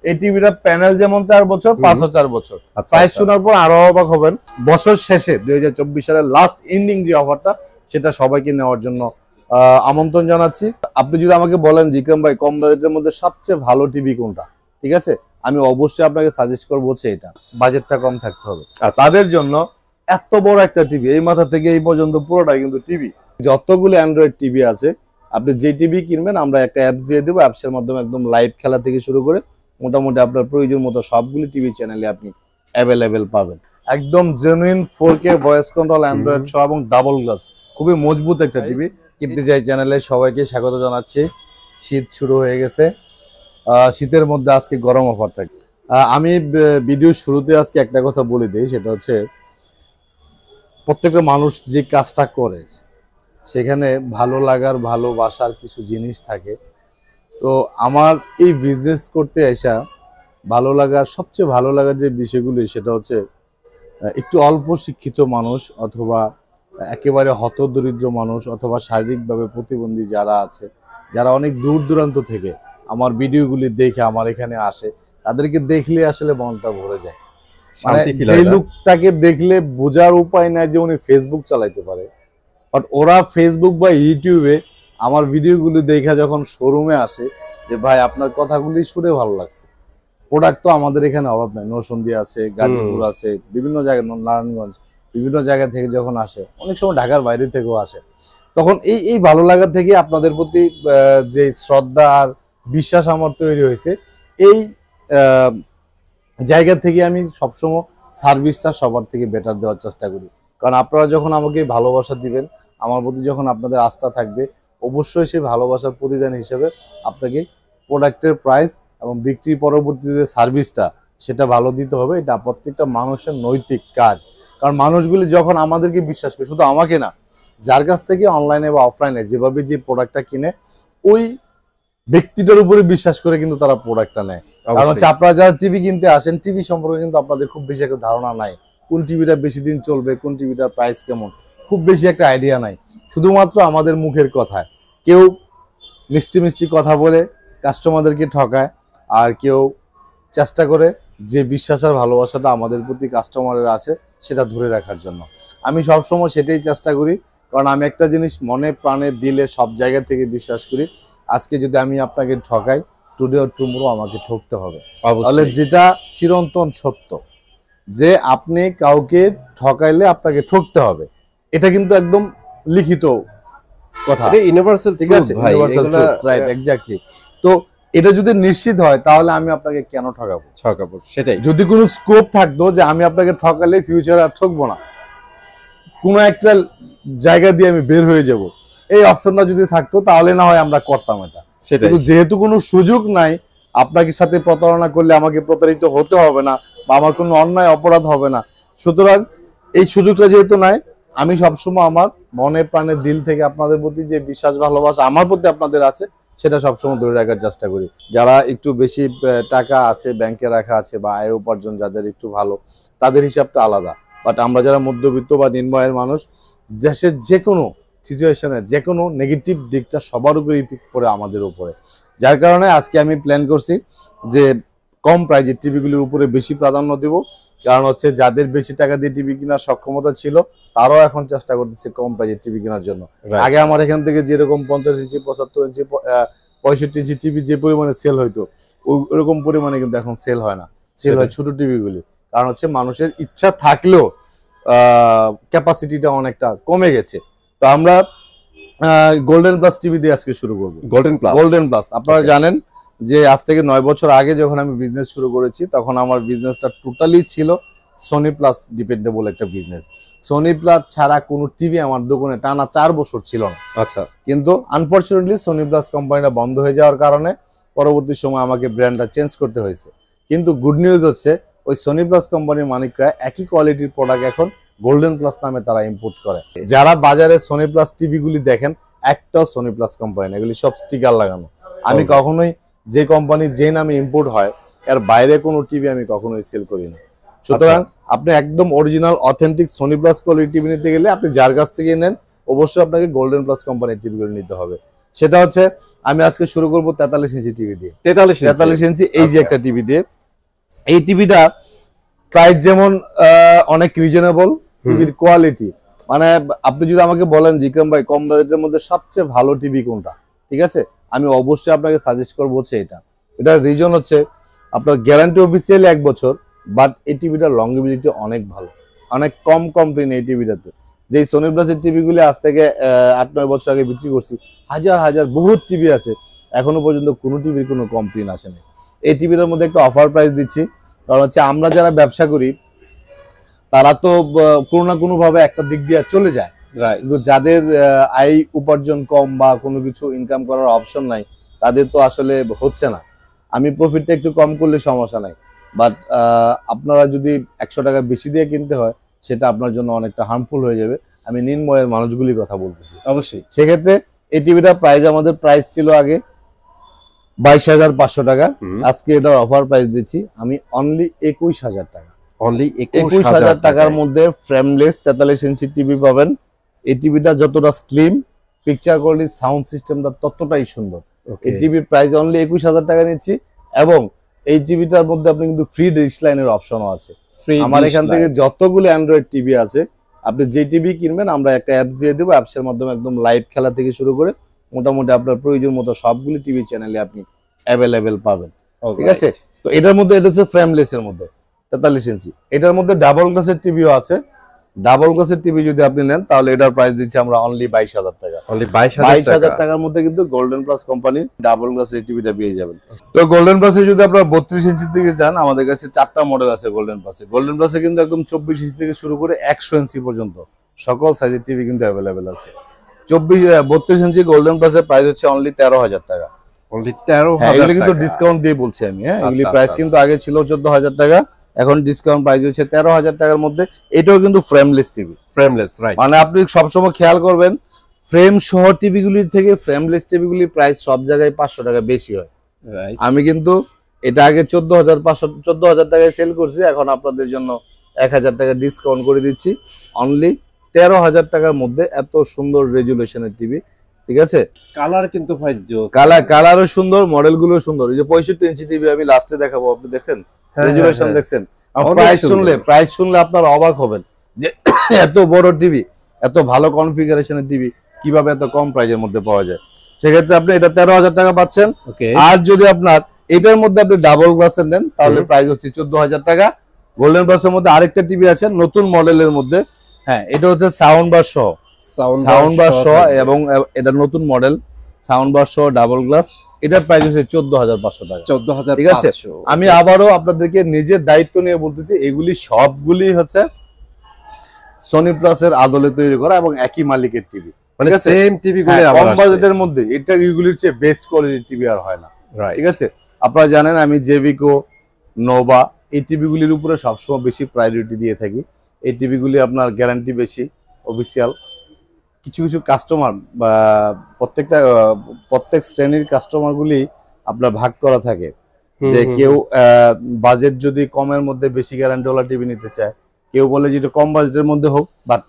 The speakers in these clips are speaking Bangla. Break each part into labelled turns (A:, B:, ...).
A: এই টিভিটা প্যানেল যেমন 4 বছর, 5 বছর। প্রাইস শোনার পর আরো অবাক হবেন। বছর শেষে 2024 সালের লাস্ট এন্ডিং যে অফারটা, সেটা সবাইকে নেওয়ার জন্য আমন্ত্রণ জানাচ্ছি। আপনি যদি আমাকে বলেন জিকরাম ভাই কম বাজেটের মধ্যে সবচেয়ে ভালো টিভি কোনটা, ঠিক আছে, আমি অবশ্যই আপনাকে সাজেস্ট করবো হচ্ছে এটা। বাজেটটা কম থাকতে হবে তাদের জন্য। এত বড় একটা টিভি, এই মাথা থেকে এই পর্যন্ত পুরোটা কিন্তু টিভি। যতগুলো অ্যান্ড্রয়েড টিভি আছে, আপনি যে টিভি কিনবেন আমরা একটা অ্যাপ দিয়ে দেবো। অ্যাপসের মাধ্যমে একদম লাইভ খেলা থেকে শুরু করে মোটামুটি আপনার প্রয়োজন মতো সবগুলি টিভি চ্যানেলে আপনি অ্যাভেলেবেল পাবেন। একদম genuine 4K voice control Android সহ এবং ডাবল গ্লাস, খুবই মজবুত একটা টিভি। কিপ্তি যাই চ্যানেলে সবাইকে স্বাগত জানাচ্ছি। শীত শুরু হয়ে গেছে, শীতের মধ্যে আজকে গরম অফার থাকে। আমি ভিডিওর শুরুতে আজকে একটা কথা বলে দিই, সেটা হচ্ছে প্রত্যেকটা মানুষ যে কাজটা করে সেখানে ভালো লাগার ভালোবাসার কিছু জিনিস থাকে। তো আমার এই বিজনেস করতে আসা ভালো লাগার সবচেয়ে ভালো লাগার যে বিষয়গুলি, সেটা হচ্ছে একটু অল্প শিক্ষিত মানুষ অথবা একেবারে হতদরিদ্র মানুষ অথবা শারীরিকভাবে প্রতিবন্ধী যারা আছে, যারা অনেক দূর দূরান্ত থেকে আমার ভিডিওগুলি দেখে আমার এখানে আসে, তাদেরকে দেখলে আসলে মনটা ভরে যায়। মানে যে লোকটাকে দেখলে বোঝার উপায় নাই যে উনি ফেসবুক চালাইতে পারে, বাট ওরা ফেসবুক বা ইউটিউবে আমার ভিডিওগুলি দেখে যখন শোরুমে আসে যে ভাই আপনার কথাগুলি শুনে ভালো লাগছে। প্রোডাক্ট তো আমাদের এখানে অভাব নাই, নরসিংদী আছে, গাজীপুর আছে, বিভিন্ন জায়গায়, নারায়ণগঞ্জ, বিভিন্ন জায়গা থেকে যখন আসে, অনেক সময় ঢাকার বাইরে থেকেও আসে, তখন এই ভালো লাগা থেকে আপনাদের প্রতি যে শ্রদ্ধা আর বিশ্বাস আমার তৈরি হয়েছে, এই জায়গা থেকে আমি সবসময় সার্ভিসটা সবার থেকে বেটার দেওয়ার চেষ্টা করি। কারণ আপনারা যখন আমাকে ভালোবাসা দিবেন, আমার প্রতি যখন আপনাদের আস্থা থাকবে, অবশ্যই সেই ভালোবাসার প্রতিদান হিসেবে আপনাকে প্রোডাক্টের প্রাইস এবং বিক্রি পরবর্তীতে সার্ভিসটা সেটা ভালো দিতে হবে। এটা প্রত্যেকটা মানুষের নৈতিক কাজ। কারণ মানুষগুলি যখন আমাদেরকে বিশ্বাস করে, শুধু আমাকে না, যার কাছ থেকে অনলাইনে বা অফলাইনে যেভাবে যে প্রোডাক্টটা কিনে, ওই ব্যক্তিটার উপরে বিশ্বাস করে কিন্তু তারা প্রোডাক্টটা নেয়। কারণ হচ্ছে আপনারা যারা টিভি কিনতে আসেন, টিভি সম্পর্কে কিন্তু আপনাদের খুব বেশি একটা ধারণা নাই। কোন টিভিটা বেশি দিন চলবে, কোন টিভিটার প্রাইস কেমন, খুব বেশি একটা আইডিয়া নাই। শুধুমাত্র আমাদের মুখের কথায় কেউ মিষ্টি মিষ্টি কথা বলে কাস্টমারদেরকে ঠকায়, আর কেউ চেষ্টা করে যে বিশ্বাস আর ভালোবাসাটা আমাদের প্রতি কাস্টমারের আছে সেটা ধরে রাখার জন্য। আমি সবসময় সেটাই চেষ্টা করি। কারণ আমি একটা জিনিস মনে প্রাণে দিলে সব জায়গা থেকে বিশ্বাস করি, আজকে যদি আমি আপনাকে ঠকাই, টুডে অর টুমরো আমাকে ঠকতে হবে। তাহলে যেটা চিরন্তন সত্য যে আপনি কাউকে ঠকাইলে আপনাকে ঠকতে হবে, এটা কিন্তু একদম লিখিত কথা, ইউনিভার্সাল, ঠিক আছে, ইউনিভার্সাল ট্রুথ, রাইট, এক্স্যাক্টলি। তো এটা যদি নিশ্চিত হয় তাহলে আমি আপনাকে কেন ঠকাবো? সেটাই। যদি কোনো স্কোপ থাকতো যে আমি আপনাকে ঠকালে ফিউচারে আর ঠকবো না, কোনো একটা জায়গা দিয়ে আমি বের হয়ে যাব, এই অপশনটা যদি থাকতো তাহলে না হয় আমরা করতাম এটা। কিন্তু যেহেতু কোনো সুযোগ নাই, আপনাকে সাথে প্রতারণা করলে আমাকে প্রতারিত হতে হবে না বা আমার কোনো অন্যায় অপরাধ হবে না, সুতরাং এই সুযোগটা যেহেতু নাই, আমি সবসময় আমার মনে প্রাণে দিল থেকে আপনাদের প্রতি যে বিশ্বাস ভালোবাসা আমার প্রতি আপনাদের আছে সেটা সবসময় ধরে রাখার চেষ্টা করি। যারা একটু বেশি টাকা আছে, ব্যাংকে রাখা আছে বা আয় উপার্জন যাদের একটু ভালো, তাদের হিসাবটা আলাদা। বাট আমরা যারা মধ্যবিত্ত বা নিম্নআয়ের মানুষ, দেশের যে কোনো সিচুয়েশনে যে কোনো নেগেটিভ দিকটা সবার উপরে ইফেক্ট পড়ে আমাদের উপরে। যার কারণে আজকে আমি প্ল্যান করছি যে কম প্রাইজের টিভিগুলির উপরে বেশি প্রাধান্য দেব। কারণ হচ্ছে যাদের বেশি টাকা দিয়ে টিভি কেনার সক্ষমতা ছিল, তারাও এখন চেষ্টা করতেছে কম প্রাইজের টিভি কেনার জন্য। আগে আমার এখান থেকে যেরকম 50 ইঞ্চি, 75 ইঞ্চি, 65 ইঞ্চি টিভি যে পরিমাণে সেল হইতো, ওইরকম পরিমাণে কিন্তু এখন সেল হয় না, সেল হয় ছোট টিভিগুলি। কারণ হচ্ছে মানুষের ইচ্ছা থাকলেও ক্যাপাসিটিটা অনেকটা কমে গেছে। তো আমরা গোল্ডেন প্লাস টিভি দিয়ে আজকে শুরু করবো। গোল্ডেন প্লাস আপনারা জানেন যে আজ থেকে 9 বছর আগে যখন আমি বিজনেস শুরু করেছি, তখন আমার বিজনেসটা টোটালি ছিল সোনি প্লাস ডিপেন্ডেবল একটা বিজনেস। সোনি প্লাস ছাড়া কোনো টিভি আমার দোকানে টানা 4 বছর ছিল না। আচ্ছা, কিন্তু আনফরচুনেটলি সোনি প্লাস কোম্পানিটা বন্ধ হয়ে যাওয়ার কারণে পরবর্তী সময় আমাকে ব্র্যান্ডটা চেঞ্জ করতে হয়েছে। কিন্তু গুড নিউজ হচ্ছে ওই সোনি প্লাস কোম্পানির মালিকরা একই কোয়ালিটির প্রোডাক্ট এখন গোল্ডেন প্লাস নামে তারা ইম্পোর্ট করে। যারা বাজারে সোনি প্লাস টিভি গুলি দেখেন, একটাও সোনি প্লাস কোম্পানি, এগুলি সব স্টিকার লাগানো। আমি কখনোই যে কোম্পানি যে নামে ইম্পোর্ট হয় এর বাইরে কোনো টিভি আমি কখনোই সেল করি না। সুতরাং আপনি একদম original authentic Sony plus quality TV নিতে গেলে আপনি যার কাছ থেকে নেন, অবশ্যই আপনাকে গোল্ডেন প্লাস কোম্পানির টিভিগুলো নিতে হবে। সেটা হচ্ছে আমি আজকে শুরু করব 43 ইঞ্চি টিভি দিয়ে।
B: 43
A: ইঞ্চি এই যে একটা টিভি দিয়ে। এই টিভিটা প্রাইস যেমন অনেক রিজনেবল, টিভির কোয়ালিটি মানে আপনি যদি আমাকে বলেন জিকরাম ভাই কম বাজেটের মধ্যে সবচেয়ে ভালো টিভি কোনটা, ঠিক আছে, আমি অবশ্যই আপনাকে সাজেস্ট করবো হচ্ছে এটা। এটার রিজন হচ্ছে আপনার গ্যারান্টি অফিসিয়ালি 1 বছর, বাট এই টিভিটার লংজিভিটি অনেক ভালো, অনেক কম কমপ্লেন এই টিভিটাতে। যেই সোনি প্লাসের টিভিগুলি আজ থেকে 8-9 বছর আগে বিক্রি করছি, হাজার হাজার বহুত টিভি আছে, এখনো পর্যন্ত কোনো টিভির কোনো কমপ্লেন আসেনি। এই টিভিটার মধ্যে একটা অফার প্রাইস দিচ্ছি, কারণ হচ্ছে আমরা যারা ব্যবসা করি তারা তো কোনো না কোনো ভাবে একটা দিক দিয়ে চলে যায়, কিন্তু যাদের আয় উপার্জন কম বা কোনো কিছু ইনকাম করার অপশন নাই তাদের তো আসলে হচ্ছে না। আমি প্রফিটটা একটু কম করলে সমস্যা নাই, বাট আপনারা যদি 100 টাকা বেশি দিয়ে কিনতে হয় সেটা আপনার জন্য অনেকটা হার্মফুল হয়ে যাবে। আমি নিম্নয়ের মানুষগুলির কথা বলতেছি।
B: অবশ্যই
A: সেক্ষেত্রে এই টিভিটা প্রাইস আমাদের প্রাইস ছিল আগে 22,500 টাকা, আজকে এটার অফার প্রাইস দিচ্ছি আমি অনলি 21,000 টাকা।
B: অনলি
A: 21,000 টাকার মধ্যে ফ্রেমলেস 43 ইঞ্চি টিভি পাবেন। এই টিভিটা যতটা স্লিম, পিকচার কোয়ালিটি, সাউন্ড সিস্টেমটা ততটাই সুন্দর। এই টিভির প্রাইস অনলি 21,000 টাকা নিচ্ছি, এবং এই টিভিটার মধ্যে আপনি কিন্তু ফ্রি ডিশ লাইনের অপশনও আছে। আমার এখান থেকে যতগুলো অ্যান্ড্রয়েড টিভি আছে আপনি যে টিভি কিনবেন আমরা একটা অ্যাপ দিয়ে দেবো, অ্যাপসের মাধ্যমে একদম লাইভ খেলা থেকে শুরু করে মোটামুটি আপনার প্রয়োজন মতো সবগুলি টিভি চ্যানেলে আপনি অ্যাভেলেবেল পাবেন, ঠিক আছে। তো এটার মধ্যে এটা হচ্ছে ফ্রেমলেস এর মধ্যে 43 ইঞ্চি। এটার মধ্যে ডাবল গ্লাসের টিভিও আছে। ডাবল গ্লাসের টিভি যদি আপনি নেন তাহলে এটার প্রাইস দিচ্ছি আমরা অনলি 22,000 টাকা।
B: অনলি 22,000
A: টাকার মধ্যে কিন্তু গোল্ডেন প্লাস কোম্পানির ডাবল গ্লাসের টিভিটা পেয়ে যাবেন। তো গোল্ডেন প্লাসে যদি আপনারা 32 ইঞ্চির দিকে যান, আমাদের কাছে 4টা মডেল আছে গোল্ডেন প্লাসে। গোল্ডেন প্লাসে কিন্তু একদম 24 ইঞ্চি থেকে শুরু করে 100 ইঞ্চি পর্যন্ত সকল সাইজের টিভি কিন্তু অ্যাভেলেবেল আছে। 32 ইঞ্চি গোল্ডেন প্লাসের প্রাইস হচ্ছে অনলি 13,000 টাকা।
B: অনলি 13,000
A: টাকা। এগুলি কিন্তু ডিসকাউন্ট দিয়ে বলছি আমি, হ্যাঁ এগুলি প্রাইস কিন্তু আগে ছিল 14,000 টাকা, এখন ডিসকাউন্ট প্রাইস হচ্ছে 13,000 টাকার মধ্যে। এটাও কিন্তু ফ্রেমলেস টিভি।
B: Frameless, right.
A: মানে আপনি সবসময় খেয়াল করবেন ফ্রেম সহ টিভিগুলির থেকে ফ্রেমলেস টিভিগুলির প্রাইস সব জায়গায় 500 টাকা বেশি হয়। আমি কিন্তু এটা আগে 14,500 টাকায় সেল করছি, এখন আপনাদের জন্য 1,000 টাকা ডিসকাউন্ট করে দিচ্ছি। অনলি 13,000 টাকার মধ্যে এত সুন্দর রেজুলেশনের টিভি, ঠিক আছে।
B: কালার কিন্তু ভাই জোস,
A: কালারও সুন্দর, মডেলগুলো সুন্দর। এই যে 65 ইঞ্চি টিভি আমি লাস্টে দেখাবো, আপনি দেখছেন রেজুলেশন দেখছেন। প্রাইস শুনলে আপনারা অবাক হবেন যে এত বড় টিভি, এত ভালো কনফিগারেশনের টিভি কিভাবে এত কম প্রাইসের মধ্যে পাওয়া যায়। সেক্ষেত্রে আপনি এটা 13,000 টাকা পাচ্ছেন। আর যদি আপনার এটার মধ্যে আপনি ডাবল গ্লাসের নেন তাহলে প্রাইস হচ্ছে 14,000 টাকা। গোল্ডেন প্লাসের মধ্যে আরেকটা টিভি আছে নতুন মডেলের মধ্যে, হ্যাঁ এটা হচ্ছে সাউন্ড বার সহ, এবং এটা নতুন মডেল সাউন্ড বার সহ ডাবল গ্লাস। এটার প্রাইস হচ্ছে 14,500 টাকা।
B: 14,500,
A: ঠিক আছে। আমি আবারও আপনাদেরকে নিজের দায়িত্ব নিয়ে বলতেছি, এগুলি সবগুলি হচ্ছে সনি প্লাসের আদলে তৈরি করা এবং একই মালিকের টিভি,
B: মানে সেম টিভি গুলো
A: কম বাজেটের মধ্যে। এটা এগুলির চেয়ে বেস্ট কোয়ালিটির টিভি আর হয় না, ঠিক আছে। আপনারা জানেন আমি জেভিকো, নোভা এই টিভিগুলির উপরে সবসময় বেশি প্রায়োরিটি দিয়ে থাকি। এই টিভিগুলি আপনার গ্যারান্টি বেশি, অফিসিয়াল। কিছু কিছু কাস্টমার বা প্রত্যেক শ্রেণীর কাস্টমারগুলি আপনার ভাগ করা থাকে, যে কেউ বাজেট যদি কমের মধ্যে বেশি গ্যারান্টিওয়ালা টিভি নিতে চায়, কেউ বলে যে এটা কম বাজেটের মধ্যে হোক বাট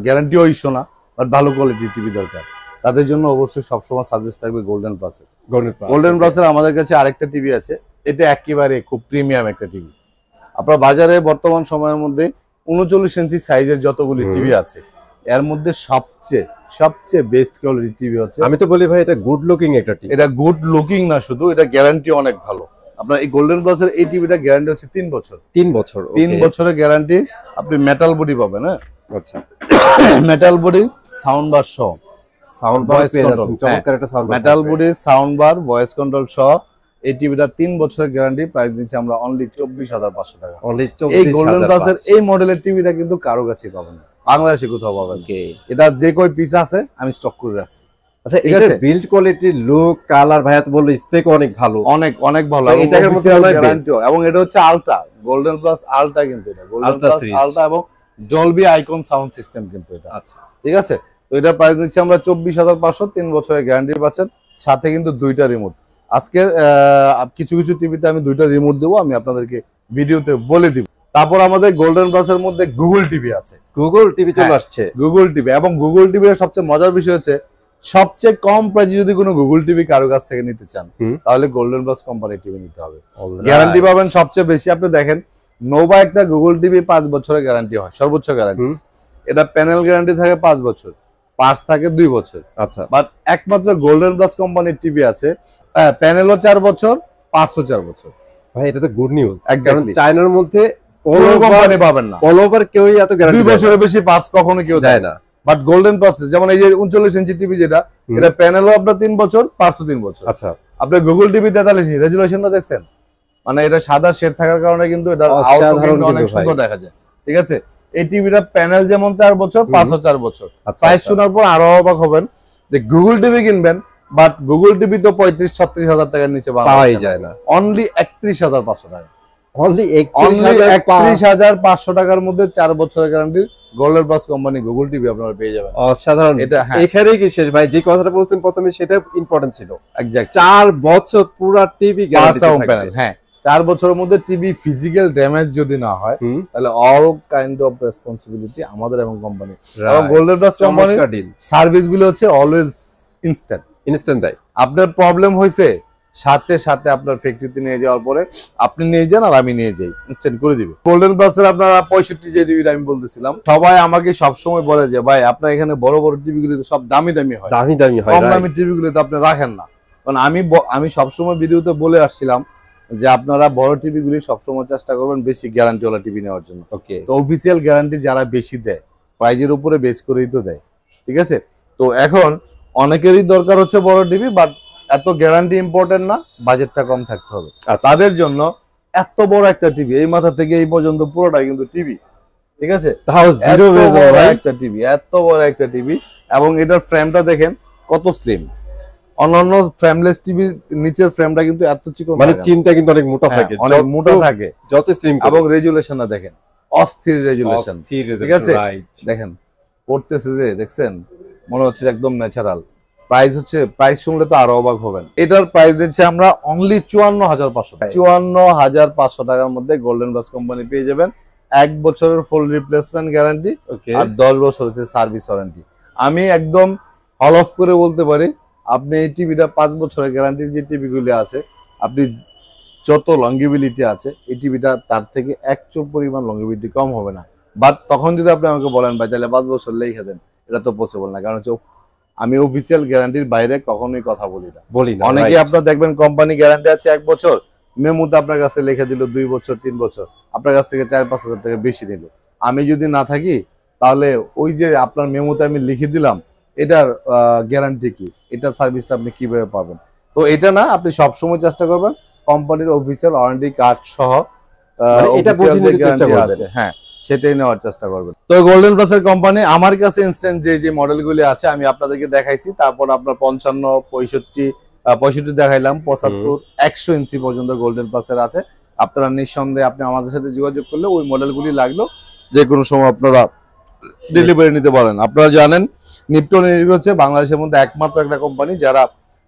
A: গ্যারান্টিও ইস্যু না, বাট ভালো কোয়ালিটির টিভি দরকার। তাদের জন্য অবশ্যই সবসময় সাজেস্ট থাকবে গোল্ডেন প্লাসের। গোল্ডেন প্লাসের আমাদের কাছে আরেকটা টিভি আছে, এটা একেবারে খুব প্রিমিয়াম একটা টিভি। আপনার বাজারে বর্তমান সময়ের মধ্যে 39 ইঞ্চি সাইজের যতগুলি টিভি আছে এর মধ্যে সবচেয়ে বেস্ট কোয়ালিটি টিভি হচ্ছে,
B: আমি তো বলি ভাই এটা গুড লুকিং একটা টিভি।
A: এটা গুড লুকিং না শুধু, এটা গ্যারান্টি অনেক ভালো। আপনার এই গোল্ডেন প্লাসের এই টিভিটা গ্যারান্টি হচ্ছে 3 বছর।
B: 3
A: বছরের গ্যারান্টি। আপনি মেটাল বডি পাবেন, হ্যাঁ
B: আচ্ছা,
A: মেটাল বডি, সাউন্ড বার সহ,
B: সাউন্ড বার পেয়ে যাচ্ছেন, চমৎকার একটা sound bar,
A: metal body, sound bar, voice control সহ এই টিভিটা 3 বছরের গ্যারান্টি। প্রাইস দিচ্ছি আমরা অনলি 24,500 টাকা। এই গোল্ডেন প্লাসের এই মডেলের টিভিটা কিন্তু কারো কাছে পাবেন না, বাংলাদেশে কোথাও পাবেন। এটা যে কই পিস আছে আমি স্টক করে রাখছি।
B: আচ্ছা, এটা বিল্ড কোয়ালিটি, লুক, কালার ভাইয়া তো বললো স্পেক অনেক ভালো,
A: অনেক ভালো, এবং এটা হচ্ছে আলট্রা গোল্ডেন প্লাস আলট্রা, কিন্তু এটা গোল্ডেন প্লাস আলট্রা এবং ডলবি আইকন সাউন্ড সিস্টেম কিন্তু এটা। আচ্ছা, ঠিক আছে। তো এটা প্রাইস দিচ্ছি আমরা 24,500, 3 বছরের গ্যারান্টি পাচ্ছেন, সাথে কিন্তু 2টা রিমোট। আজকে কিছু কিছু টিভিতে আমি 2টা রিমোট দেবো, আমি আপনাদেরকে ভিডিওতে বলে দিব। তারপর আমাদের গোল্ডেন প্লাসের মধ্যে গুগল টিভি আছে।
B: গুগল টিভি চলে আসছে,
A: গুগল টিভি। এবং গুগল টিভির সবচেয়ে মজার বিষয় হচ্ছে সবচেয়ে কম প্রাইসে যদি কোনো গুগল টিভি কারো কাছ থেকে নিতে চান তাহলে গোল্ডেন প্লাস কোম্পানির টিভি নিতে হবে। গ্যারান্টি পাবেন সবচেয়ে বেশি। আপনি দেখেন নোভা একটা গুগল টিভি 5 বছরের গ্যারান্টি হয়, সর্বোচ্চ গ্যারান্টি। এটা প্যানেল গ্যারান্টি থাকে 5 বছর, পার্টস থাকে 2 বছর।
B: আচ্ছা,
A: বাট একমাত্র গোল্ডেন প্লাস কোম্পানির টিভি আছে প্যানেলও 4 বছর, পার্টসও 4 বছর।
B: ভাই এটা তো গুড নিউজ। কারণ
A: Exactly.
B: চায়নার মধ্যে
A: কোনো কোম্পানি পাবেন না,
B: অল ওভার কেউই এত
A: 2
B: গ্যারান্টি
A: বছরের বেশি পার্টস কখনো কেউ দেয় না। বাট গোল্ডেন প্লাস যেমন এই যে 39 ইঞ্চি টিভি যেটা, এটা প্যানেলও আপনার 3 বছর, পার্টসও 3 বছর।
B: আচ্ছা,
A: আপনি গুগল টিভি 43 রেজুলেশনটা দেখছেন, মানে এটা সাদা শেড থাকার কারণে কিন্তু এটা
B: অসাধারণ
A: অনেক
B: কিন্তু
A: সুন্দর দেখা যায়। ঠিক আছে, এই টিভিটা প্যানেল যেমন 4 বছর, পার্টসও 4 বছর।
B: আচ্ছা,
A: প্রাইস শোনার পর আরো অবাক হবেন যে গুগল টিভি কিনবেন, বাট গুগল টিভি তো 35-36 হাজার টাকার নিচে
B: পাওয়াই যায় না।
A: অনলি 31,500 টাকা।
B: অনলি
A: অনলি 31,500 টাকার মধ্যে 4 বছরের guarantee golden plus company Google TV আপনারা পেয়ে যাবেন।
B: অসাধারণ।
A: এটা হ্যাঁ,
B: এখানেই কি শেষ ভাই? যে কথাটা বলছেন প্রথমে সেটা ইম্পর্টেন্ট ছিল।
A: এক্স্যাক্ট
B: 4 বছর পুরা টিভি গ্যারান্টি থাকবে।
A: হ্যাঁ, 4 বছরের মধ্যে টিভি ফিজিক্যাল ড্যামেজ যদি না হয় তাহলে অল কাইন্ড অফ রেসপন্সিবিলিটি আমাদের এবং কোম্পানি। এবং গোল্ডেন প্লাস কোম্পানি সার্ভিস গুলো হচ্ছে অলওয়েজ
B: ইনস্ট্যান্ট দেয়।
A: আপনার প্রবলেম হয়েছে সাথে সাথে আপনার ফ্যাক্টরিতে নিয়ে যাওয়ার পরে আপনি নিয়ে যান আর আমি নিয়ে যাই, ইনস্ট্যান্ট করে দিবে। গোল্ডেন প্লাসের আপনারা 65 যে টিভিটা আমি বলতেছিলাম, সবাই আমাকে সবসময় বলে যে ভাই আপনার এখানে বড় বড় টিভি গুলো তো সব দামি দামি হয়,
B: দামি দামি হয়,
A: কম দামি টিভি গুলো তো আপনি রাখেন না। কারণ আমি সবসময় ভিডিওতে বলে আসছিলাম যে আপনারা বড় টিভি গুলি সবসময় চেষ্টা করবেন বেশি গ্যারান্টি ওয়ালা টিভি নেওয়ার জন্য।
B: ওকে,
A: তো অফিসিয়াল গ্যারান্টি যারা বেশি দেয় প্রাইজের উপরে বেস করেই তো দেয়। ঠিক আছে, তো এখন অনেকেরই দরকার হচ্ছে বড় টিভি, বাট এত গ্যারান্টি ইম্পর্টেন্ট না, বাজেটটা কম থাকতে হবে। তাদের জন্য এত বড় একটা টিভি, এই মাথা থেকে এই পর্যন্ত পুরোটা কিন্তু টিভি। ঠিক আছে,
B: তাও জিরো
A: একটা টিভি, এত বড় একটা টিভি, এবং এটার ফ্রেমটা দেখেন কত স্লিম। অন্যান্য ফ্রেমলেস টিভির নিচের ফ্রেমটা কিন্তু এত চিকন,
B: মানে চিনটা কিন্তু অনেক মোটা থাকে,
A: অনেক মোটা থাকে,
B: যত স্লিম।
A: এবং রেজুলেশনটা দেখেন অস্থির রেজুলেশন। ঠিক আছে, দেখেন পড়তেছে যে, দেখছেন মনে হচ্ছে একদম ন্যাচারাল। প্রাইস শুনলে তো আরো অবাক হবেন। এটার প্রাইস দিচ্ছে আমরা অনলি 54,500 টাকা। 54,500 টাকার মধ্যে গোল্ডেন প্লাস কোম্পানি পেয়ে যাবেন। 1 বছরের ফুল রিপ্লেসমেন্ট গ্যারান্টি আর 10 বছর হচ্ছে সার্ভিস ওয়ারেন্টি। আমি একদম হল অফ করে বলতে পারি, আপনি এই টিভিটা 5 বছরের গ্যারান্টির যে টিভিগুলি আছে, আপনি যত লংগিবিলিটি আছে এই টিভিটা তার থেকে 1 চুল পরিমাণ লংগিবিলিটি কম হবে না। বাট তখন যদি আপনি আমাকে বলেন ভাই তাহলে 5 বছর লিখে দেন, এটা তো পসিবল না। কারণ হচ্ছে আমি অফিসিয়াল গ্যারান্টির বাইরে কখনোই কথা বলি না। অনেকে আপনার দেখবেন কোম্পানি গ্যারান্টি আছে 1 বছর, মেমোতে আপনার কাছে লিখে দিল 2 বছর 3 বছর, আপনার কাছ থেকে 4-5 হাজার টাকা বেশি নিল। আমি যদি না থাকি তাহলে ওই যে আপনার মেমোতে আমি লিখে দিলাম এটার গ্যারান্টি কি, এটা সার্ভিসটা আপনি কিভাবে পাবেন? তো এটা না, আপনি সবসময় চেষ্টা করবেন কোম্পানির অফিসিয়াল ওয়ারেন্টি কার্ড সহ হ্যাঁ সেটাই নেওয়ার চেষ্টা করবেন। তো গোল্ডেন প্লাসের কোম্পানি আমার কাছে ইনস্ট্যান্ট যে মডেলগুলি আছে আমি আপনাদেরকে দেখাইছি, তারপর আপনার 55, 65 দেখাইলাম, 75, 100 ইঞ্চি পর্যন্ত গোল্ডেন প্লাসের আছে। আপনারা নিঃসন্দেহে আপনি আমাদের সাথে যোগাযোগ করলে ওই মডেলগুলি লাগলো যে কোনো সময় আপনারা ডেলিভারি নিতে পারেন। আপনারা জানেন নিপটন হচ্ছে বাংলাদেশের মধ্যে একমাত্র একটা কোম্পানি যারা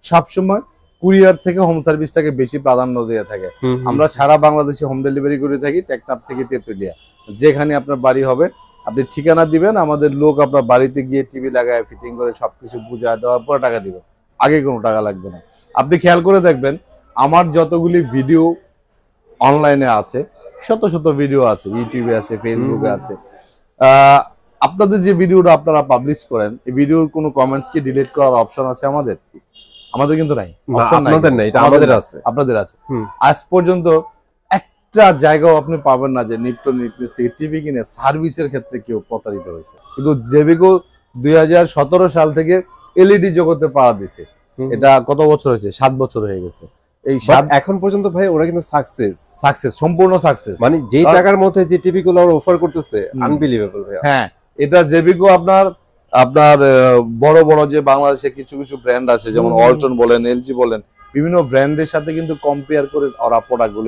A: সবসময় কুরিয়ার থেকে হোম সার্ভিসটাকে বেশি প্রাধান্য দিয়ে থাকে। আমরা সারা বাংলাদেশে হোম ডেলিভারি করে থাকি, টেকনাফ থেকে তেতুলিয়া, যেখানে আপনার বাড়ি হবে আপনি ঠিকানা দিবেন, আমাদের লোক আপনার বাড়িতে গিয়ে টিভি লাগায় ফিটিং করে সবকিছু বুঝায় দেওয়ার পর টাকা দিবেন, আগে কোনো টাকা লাগবে না। আপনি খেয়াল করে দেখবেন আমার যতগুলি ভিডিও অনলাইনে আছে, শত শত ভিডিও আছে, ইউটিউবে আছে, ফেসবুকে আছে, আপনাদের যে ভিডিওটা আপনারা পাবলিশ করেন এই ভিডিওর কোনো কমেন্টস কি ডিলিট করার অপশন আছে? আমাদের কিন্তু নাই, অপশন নাই।
B: আপনাদের নাই, এটা আমাদের আছে,
A: আপনাদের আছে। আজ পর্যন্ত একটা জায়গাও আপনি পাবেন না যে নিপটন নিউজ থেকে টিভি কিনে সার্ভিসের ক্ষেত্রে কেউ প্রতারিত হয়েছে। কিন্তু জেবিকো 2017 সাল থেকে এলইডি জগতে পা দিছে, এটা কত বছর হয়েছে? 7 বছর হয়ে গেছে। এই
B: এখন পর্যন্ত ভাই ওরা কিন্তু সাকসেস,
A: সম্পূর্ণ সাকসেস।
B: মানে যে টাকার মধ্যে যে টিভি গুলো ওরা অফার করতেছে আনবিলিভেবল ভাই।
A: হ্যাঁ, এটা জেবিকো আপনার বড় বড় যে বাংলাদেশে কিছু কিছু ব্র্যান্ড আছে যেমন ওয়ালটন বলেন, এলজি বলেন, বিভিন্ন ব্র্যান্ডের সাথে কিন্তু কম্পেয়ার করে ওরা প্রোডাক্টগুলো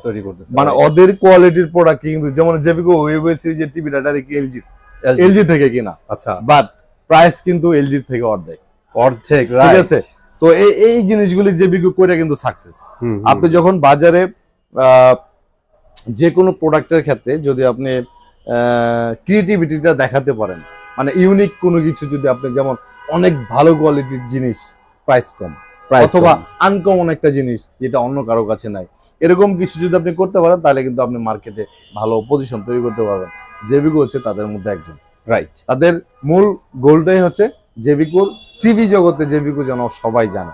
A: তৈরি করতেছে। মানে ওদের কোয়ালিটির প্রোডাক্ট কিন্তু যেমন জেবিকো ওয়েব সিরিজের টিভিটা ডাইরেক্ট এলজি থেকে কিনা। আচ্ছা, বাট প্রাইস কিন্তু এলজি থেকে অর্ধেক, ঠিক আছে? তো এই জিনিসগুলি জেবিকো করে কিন্তু সাকসেস। আপনি যখন বাজারে যে কোনো প্রোডাক্টের ক্ষেত্রে যদি আপনি ক্রিয়েটিভিটিটা দেখাতে পারেন মানে ইউনিক কোনো কিছু যদি আপনি, যেমন অনেক ভালো কোয়ালিটির জিনিস প্রাইস কম, অথবা আনকমন একটা জিনিস যেটা অন্য কারো কাছে নাই, এরকম কিছু যদি আপনি করতে পারেন তাহলে কিন্তু আপনি মার্কেটে ভালো পজিশন তৈরি করতে পারবেন। জেবিকো হচ্ছে তাদের মধ্যে একজন।
B: রাইট।
A: তাদের মূল গোলটাই হচ্ছে জেবিকোর টিভি জগতে জেবিকো যেন সবাই জানে,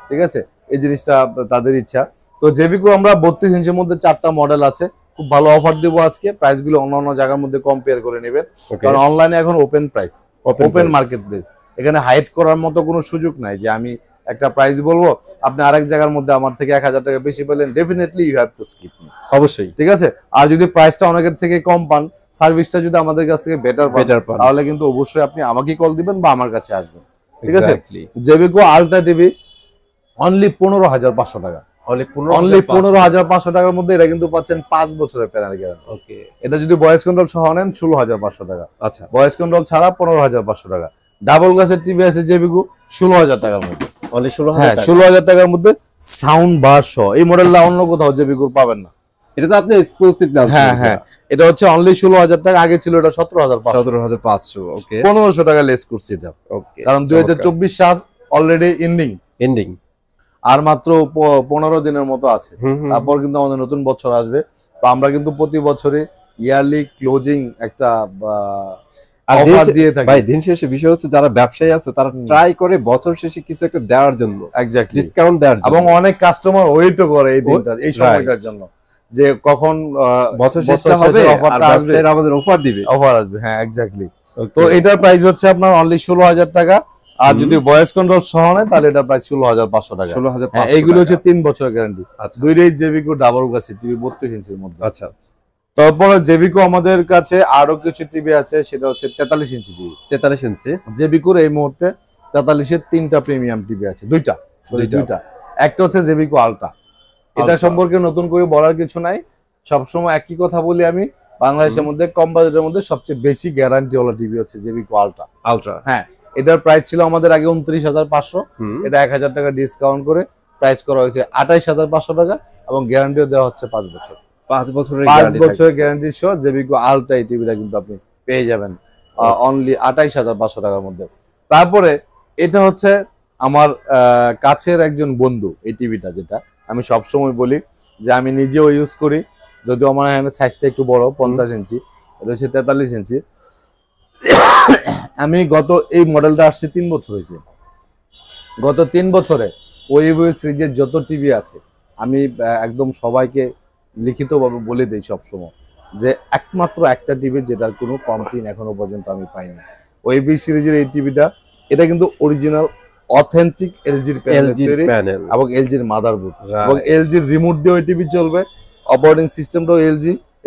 A: ঠিক আছে, এই জিনিসটা তাদের ইচ্ছা। তো জেবিকো আমরা 32 ইঞ্চির মধ্যে 4টা মডেল আছে, খুব ভালো অফার দিব আজকে। প্রাইস গুলো অন্যান্য জায়গার মধ্যে কম্পেয়ার করে নেবেন, কারণ অনলাইনে এখন open price, open market place, এখানে হাইড করার মতো কোনো সুযোগ নাই যে আমি একটা প্রাইস বলবো আপনি আরেক জায়গার মধ্যে আমার থেকে 1000 টাকা বেশি পেলেন, definitely you have to skip me,
B: অবশ্যই,
A: ঠিক আছে। আর যদি প্রাইসটা অনেকের থেকে কম পান, সার্ভিসটা যদি আমাদের কাছ থেকে বেটার পান, তাহলে কিন্তু অবশ্যই আপনি আমাকে কল দিবেন বা আমার কাছে আসবেন, ঠিক আছে। জেবিকো আলট্রা টিভি অনলি 15,500 টাকা, অনলি 15,500 টাকার মধ্যে এটা কিন্তু পাচ্ছেন 5 বছরের প্যানেল গ্যারান্টি। ওকে, এটা যদি ভয়েস কন্ট্রোল সহ নেন 16,500 টাকা। আচ্ছা, ভয়েস কন্ট্রোল ছাড়া 15,500 টাকা। ডাবল গ্লাসের টিভি আছে জেবিকো 16,000 টাকার মধ্যে, অনলি 16,000 টাকার মধ্যে সাউন্ড বার সহ। এই মডেলটা অন্য কোথাও জেবিকো পাবেন না,
B: এটা তো আপনি এক্সক্লুসিভ না।
A: হ্যাঁ হ্যাঁ, এটা হচ্ছে অনলি 16,000 টাকা, আগে ছিল এটা 17,500। ওকে, 1500 টাকা লেস করছি এটা। ওকে, কারণ 2024 সাল অলরেডি এন্ডিং, আর মাত্র 15 দিনের মতো আছে, তারপর কিন্তু আমাদের নতুন বছর আসবে। তো আমরা কিন্তু প্রতি বছরে ইয়ারলি ক্লোজিং একটা অফার দিয়ে থাকি।
B: ভাই দিন শেষে বিষয় হচ্ছে যারা ব্যবসায়ী আছে তারা ট্রাই করে বছর শেষে কিছু একটা দেওয়ার জন্য,
A: এক্স্যাক্টলি
B: ডিসকাউন্ট দেওয়ার জন্য,
A: এবং অনেক কাস্টমার ওয়েটও করে এই দিনটার, এই সময়টার জন্য যে কখন
B: বছর শেষে হবে আর ব্যবসায়ীরা আমাদের অফার দিবে,
A: অফার আসবে। হ্যাঁ এক্স্যাক্টলি। তো এটার প্রাইস হচ্ছে আপনার অনলি 16,000 টাকা, আর যদি ভয়েস কন্ট্রোল সহ নেয় তাহলে এটা প্রায় 16,500 টাকা। এইগুলো হচ্ছে 3 বছরের গ্যারান্টি। দুইটাই জেবিকো ডাবল গ্লাসের টিভি 32 ইঞ্চির মধ্যে। আচ্ছা, তারপরে জেবিকো আমাদের কাছে আরো কিছু টিভি আছে, সেটা হচ্ছে 43 ইঞ্চি টিভি। 43 ইঞ্চি জেবিকোর এই মুহূর্তে 43 এর 3টা প্রিমিয়াম টিভি আছে, দুইটা। একটা হচ্ছে জেবিকো আলট্রা, এটা সম্পর্কে নতুন করে বলার কিছু নাই, সবসময় একই কথা বলি আমি, বাংলাদেশের মধ্যে কম বাজেটের মধ্যে সবচেয়ে বেশি গ্যারান্টি ওয়ালা টিভি হচ্ছে জেবিকো আলট্রা। হ্যাঁ, এটার প্রাইস ছিল আমাদের আগে 29,500, এটা 1000 টাকা ডিসকাউন্ট করে প্রাইস করা হয়েছে 28,500 টাকা, এবং গ্যারান্টিও দেওয়া হচ্ছে 5 বছর। 5 বছরের গ্যারান্টি সহ জেবিকো আলট্রা এই টিভিটা কিন্তু আপনি পেয়ে যাবেন অনলি 28,500 টাকার মধ্যে। তারপরে এটা হচ্ছে আমার কাছের একজন বন্ধু, এই টিভিটা যেটা আমি সবসময় বলি যে আমি নিজেও ইউজ করি, যদিও আমার এখানে সাইজটা একটু বড় 50 ইঞ্চি, এটা হচ্ছে 43 ইঞ্চি। আমি এই মডেলটা আসছে 3 বছর হয়েছে। গত 3 বছরে ওয়েভওয়ে সিরিজের যত টিভি আছে আমি একদম সবাইকে লিখিতভাবে বলে দিই সবসময় যে একমাত্র একটা টিভি যেটার কোনো কমপ্লেইন এখনো পর্যন্ত আমি পাইনি, ওয়েভওয়ে সিরিজের এই টিভিটা। এটা কিন্তু অরিজিনাল অথেন্টিক এলজির প্যানেল এবং এলজির মাদারবোর্ড এবং এলজির রিমোট দিয়ে ওই টিভি চলবে। অপারেটিং সিস্টেমটাও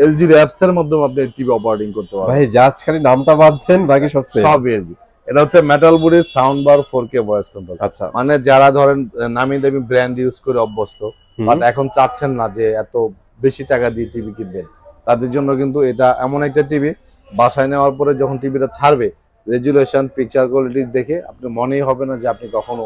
A: এলজির অ্যাপস এর মাধ্যমে আপনি টিভি অপারেটিং করতে পারবেন।
B: ভাই জাস্ট খালি নামটা বাদ দেন, বাকি সব
A: এলজি। এটা হচ্ছে মেটাল বোর্ডের sound bar 4K voice control. আচ্ছা, মানে যারা ধরেন নামি দামি ব্র্যান্ড ইউজ করে অভ্যস্ত, বাট এখন চাচ্ছেন না যে এত বেশি টাকা দিয়ে টিভি কিনবেন, তাদের জন্য কিন্তু এটা এমন একটা টিভি, বাসায় নেওয়ার পরে যখন টিভিটা ছাড়বে রেজুলেশন পিকচার কোয়ালিটি দেখে আপনি মনেই হবে না যে আপনি কখনো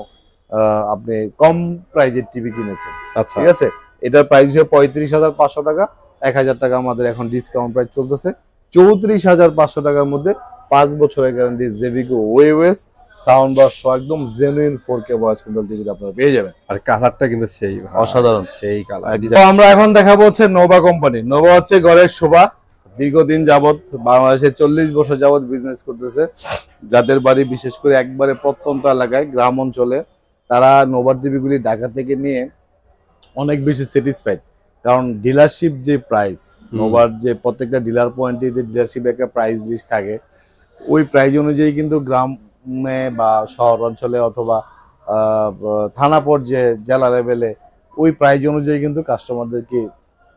A: আপনি কম প্রাইজের টিভি কিনেছেন। আচ্ছা, ঠিক আছে। এটার প্রাইস হচ্ছে 35,500 টাকা, 1000 টাকা আমাদের এখন ডিসকাউন্ট প্রাইস চলতেছে 34,500 টাকার মধ্যে 5 বছরের গ্যারান্টি জেবিকো ওয়েভওয়েস সাউন্ড বার সহ একদম genuine 4K voice control TV আপনারা পেয়ে যাবেন।
B: আর কালারটা কিন্তু সেই
A: অসাধারণ,
B: সেই কালার।
A: তো আমরা এখন দেখাবো হচ্ছে নোভা কোম্পানি। নোভা হচ্ছে ঘরের শোভা, দীর্ঘদিন যাবত বাংলাদেশে 40 বছর যাবত বিজনেস করতেছে। যাদের বাড়ি বিশেষ করে একবারে প্রত্যন্ত এলাকায় গ্রাম অঞ্চলে, তারা নোভার টিভিগুলি ঢাকা থেকে নিয়ে অনেক বেশি স্যাটিসফাইড, কারণ ডিলারশিপ যে প্রাইস, নোভার যে প্রত্যেকটা ডিলার পয়েন্টে যে ডিলারশিপে একটা প্রাইস লিস্ট থাকে, ওই প্রাইস অনুযায়ী কিন্তু গ্রামে বা শহর অঞ্চলে অথবা থানা পর্যায়ে জেলা লেভেলে ওই প্রাইস অনুযায়ী কিন্তু কাস্টমারদেরকে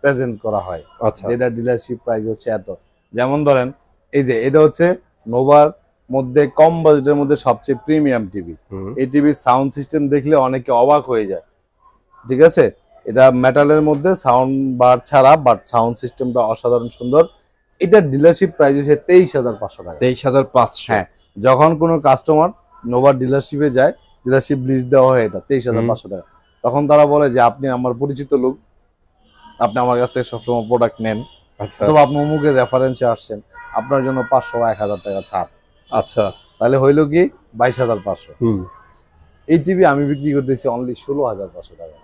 A: প্রেজেন্ট করা হয়। আচ্ছা, যেটা ডিলারশিপ প্রাইস হচ্ছে এত। যেমন ধরেন এই যে এটা হচ্ছে নোভার মধ্যে কম বাজেটের মধ্যে সবচেয়ে প্রিমিয়াম টিভি। এই টিভির সাউন্ড সিস্টেম দেখলে অনেকে অবাক হয়ে যায়, ঠিক আছে। এটা মেটালের মধ্যে সাউন্ড বার ছাড়া, বাট সাউন্ড সিস্টেমটা অসাধারণ সুন্দর। এটা ডিলারশিপ প্রাইস হচ্ছে 23,500 টাকা।
B: 23,500।
A: হ্যাঁ, যখন কোনো কাস্টমার নোভার ডিলারশিপে যায়, ডিলারশিপ লিস্ট দেওয়া হয় এটা 23,500 টাকা, তখন তারা বলে যে আপনি আমার পরিচিত লোক, আপনি আমার কাছে সবসময় প্রোডাক্ট নেন, অথবা আপনি অমুকের রেফারেন্সে আসছেন, আপনার জন্য 500 বা 1000 টাকা ছাড়।
B: আচ্ছা।
A: তাহলে হইলো কি 22,500।
B: হুম।
A: এই টিভি আমি বিক্রি করতেছি অনলি 16,500 টাকা।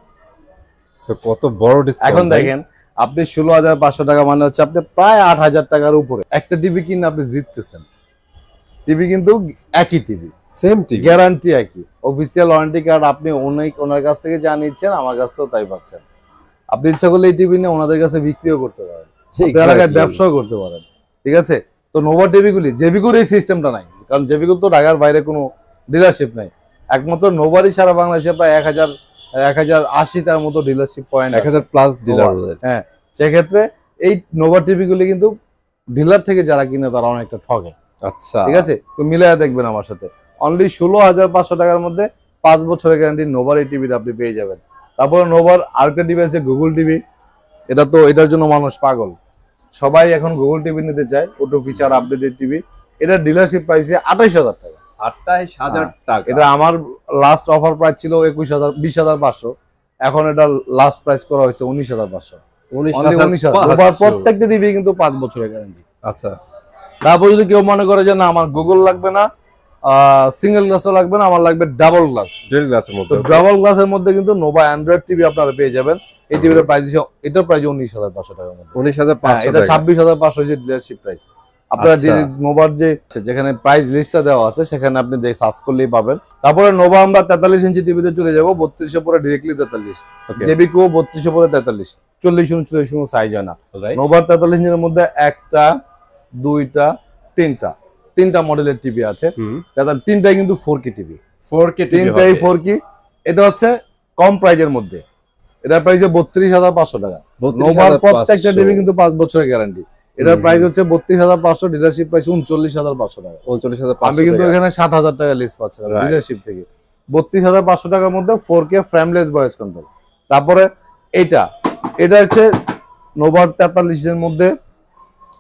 B: So, কত বড় ডিসকাউন্ট।
A: এখন দেখেন আপনি 16,500 টাকা মানে হচ্ছে আপনি প্রায় 8,000 টাকার উপরে একটা টিভি কিনে আপনি জিততেছেন। টিভি কিন্তু একই টিভি,
B: সেম টিভি,
A: গ্যারান্টি একই, অফিসিয়াল ওয়ারেন্টি কার্ড আপনি ওনার কাছ থেকে যা নিচ্ছেন আমার কাছ থেকেও তাই পাচ্ছেন। আপনি ইচ্ছা করলে এই টিভি নিয়ে ওনাদের কাছে বিক্রিও করতে পারেন, আপনার এলাকায় ব্যবসাও করতে পারেন। ঠিক আছে, তো নোভা টিভিগুলি জেভিকোর এই সিস্টেমটা নাই, কারণ জেভিকোর তো ঢাকার বাইরে কোনো ডিলারশিপ নাই। একমাত্র নোভারই সারা বাংলাদেশে প্রায় 1,080টার মতো ডিলারশিপ পয়েন্ট,
B: 1000+ ডিলার।
A: হ্যাঁ, সেক্ষেত্রে এই নোভা টিভিগুলি কিন্তু ডিলার থেকে যারা কিনে তারা অনেকটা ঠকে।
B: আচ্ছা,
A: ঠিক আছে, তো মিলাইয়া দেখবেন আমার সাথে। অনলি 16,500 টাকার মধ্যে 5 বছরের গ্যারান্টি নোভার এই টিভিটা আপনি পেয়ে যাবেন। তারপরে নোভার আরেকটা টিভি আছে গুগল টিভি। এটা তো এটার জন্য মানুষ পাগল, সবাই এখন গুগল টিভি নিতে চায়, অটো ফিচার আপডেটেড টিভি। এটা ডিলারশিপ প্রাইসে 28,000 টাকা।
B: 28,000 টাকা।
A: এটা আমার লাস্ট অফার প্রাইস ছিল 20,500, এখন এটা লাস্ট প্রাইস করা হয়েছে 19,500। 19,000। প্রত্যেকটা টিভি কিন্তু 5 বছরের গ্যারান্টি।
B: আচ্ছা,
A: তারপর যদি কেউ মনে করে যে না আমার গুগল লাগবে না, সিঙ্গেল গ্লাসও লাগবে না, আমার লাগবে ডাবল গ্লাস,
B: ডুয়াল গ্লাসের মধ্যে,
A: ডাবল গ্লাসের মধ্যে কিন্তু নোভা অ্যান্ড্রয়েড টিভি আপনারা পেয়ে যাবেন। এই টিভির প্রাইস এটার প্রাইস 19,500 টাকার মধ্যে।
B: 19,500
A: এটা 26,500 যে ডিলারশিপ প্রাইস। আপনারা যে নোভার যেখানে প্রাইস লিস্টটা দেওয়া আছে সেখানে আপনি সার্চ করলেই পাবেন। তারপরে নোভা আমরা 43 ইঞ্চি টিভিতে চলে যাব, 32 পরে ডিরেক্টলি 43, জেবিকো 32 পরে 43, 40-39 কোনো সাইজ হয় না। নোভার 43 ইঞ্চির মধ্যে একটা, দুইটা, তিনটা মডেলের টিভি আছে। তিনটাই কিন্তু 4K টিভি,
B: 4K
A: তিনটাই 4K। এটা হচ্ছে কম প্রাইজের মধ্যে, এটার প্রাইস 32,500 টাকা। নোভার প্রত্যেকটা টিভি কিন্তু 5 বছরের গ্যারান্টি। এটার প্রাইস হচ্ছে 32,500, ডিলারশিপ প্রাইস 39,500 টাকা।
B: 39,500।
A: আমি কিন্তু এখানে 7,000 টাকা লিস্ট পাচ্ছিলাম ডিলারশিপ থেকে। 32,500 টাকার মধ্যে 4K ফ্রেমলেস ভয়েস কন্ট্রোল। তারপরে এটা হচ্ছে নোভার 43 এর মধ্যে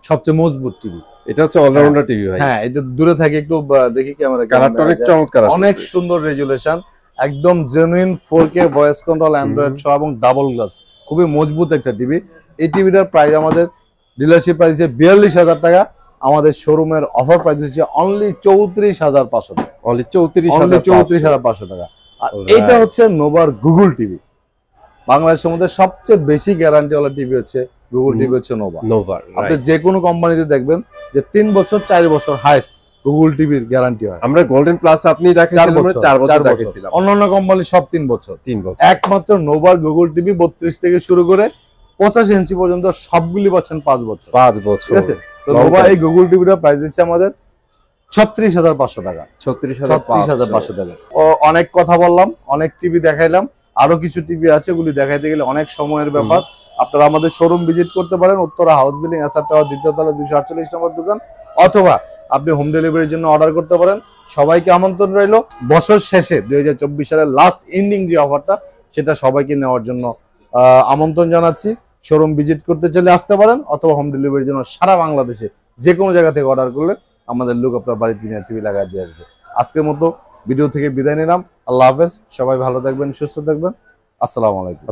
A: সবচেয়ে মজবুত টিভি।
B: এটা হচ্ছে অলরাউন্ডার টিভি ভাই।
A: হ্যাঁ, এটা দূরে থাকে একটু দেখি ক্যামেরা,
B: কালারটা অনেক চমৎকার আছে,
A: অনেক সুন্দর রেজুলেশন, একদম genuine 4K voice control Android সহ এবং ডাবল গ্লাস, খুবই মজবুত একটা টিভি। এই টিভিটার প্রাইস আমাদের ডিলারশিপ প্রাইসে 42,000 টাকা, আমাদের শোরুমের অফার প্রাইস হচ্ছে অনলি 34,500 টাকা।
B: অনলি 34,500
A: টাকা। আর এইটা হচ্ছে নোভার গুগল টিভি। বাংলাদেশের মধ্যে সবচেয়ে বেশি গ্যারান্টি ওয়ালা টিভি হচ্ছে গুগল টিভি, হচ্ছে নোভা। আপনি যে কোনো কোম্পানিতে দেখবেন যে 3 বছর 4 বছর হাইস্ট গুগল টিভির গ্যারান্টি হয়।
B: আমরা গোল্ডেন প্লাস আপনি দেখেছিলেন 4 বছর দেখেছিলাম,
A: অন্যান্য কোম্পানি সব 3 বছর। একমাত্র নোভার গুগল টিভি 32 থেকে শুরু করে 85 ইঞ্চি পর্যন্ত সবগুলি পাচ্ছেন 5 বছর। ঠিক আছে, তো নোভা এই গুগল টিভিটা প্রাইস দিচ্ছে আমাদের 36,500 টাকা। 36,500 টাকা। অনেক কথা বললাম, অনেক টিভি দেখাইলাম, আরো কিছু টিভি আছে, ওগুলি দেখাইতে গেলে অনেক সময়ের ব্যাপার। আপনারা আমাদের শোরুম ভিজিট করতে পারেন, Uttara house building, SR tower, 2য় তলা, 248 নম্বর দোকান, অথবা আপনি হোম ডেলিভারির জন্য অর্ডার করতে পারেন। সবাইকে আমন্ত্রণ রইল বছর শেষে 2024 সালের লাস্ট এন্ডিং যে অফারটা, সেটা সবাইকে নেওয়ার জন্য আমন্ত্রণ জানাচ্ছি। শোরুম ভিজিট করতে চলে আসতে পারেন, অথবা হোম ডেলিভারির জন্য সারা বাংলাদেশে যে কোনো জায়গা থেকে অর্ডার করলে আমাদের লোক আপনার বাড়িতে টিভি লাগাই দিয়ে আসবে। আজকের মতো ভিডিও থেকে বিদায় নিলাম। আল্লাহ হাফেজ, সবাই ভালো থাকবেন, সুস্থ থাকবেন। আসসালামু আলাইকুম।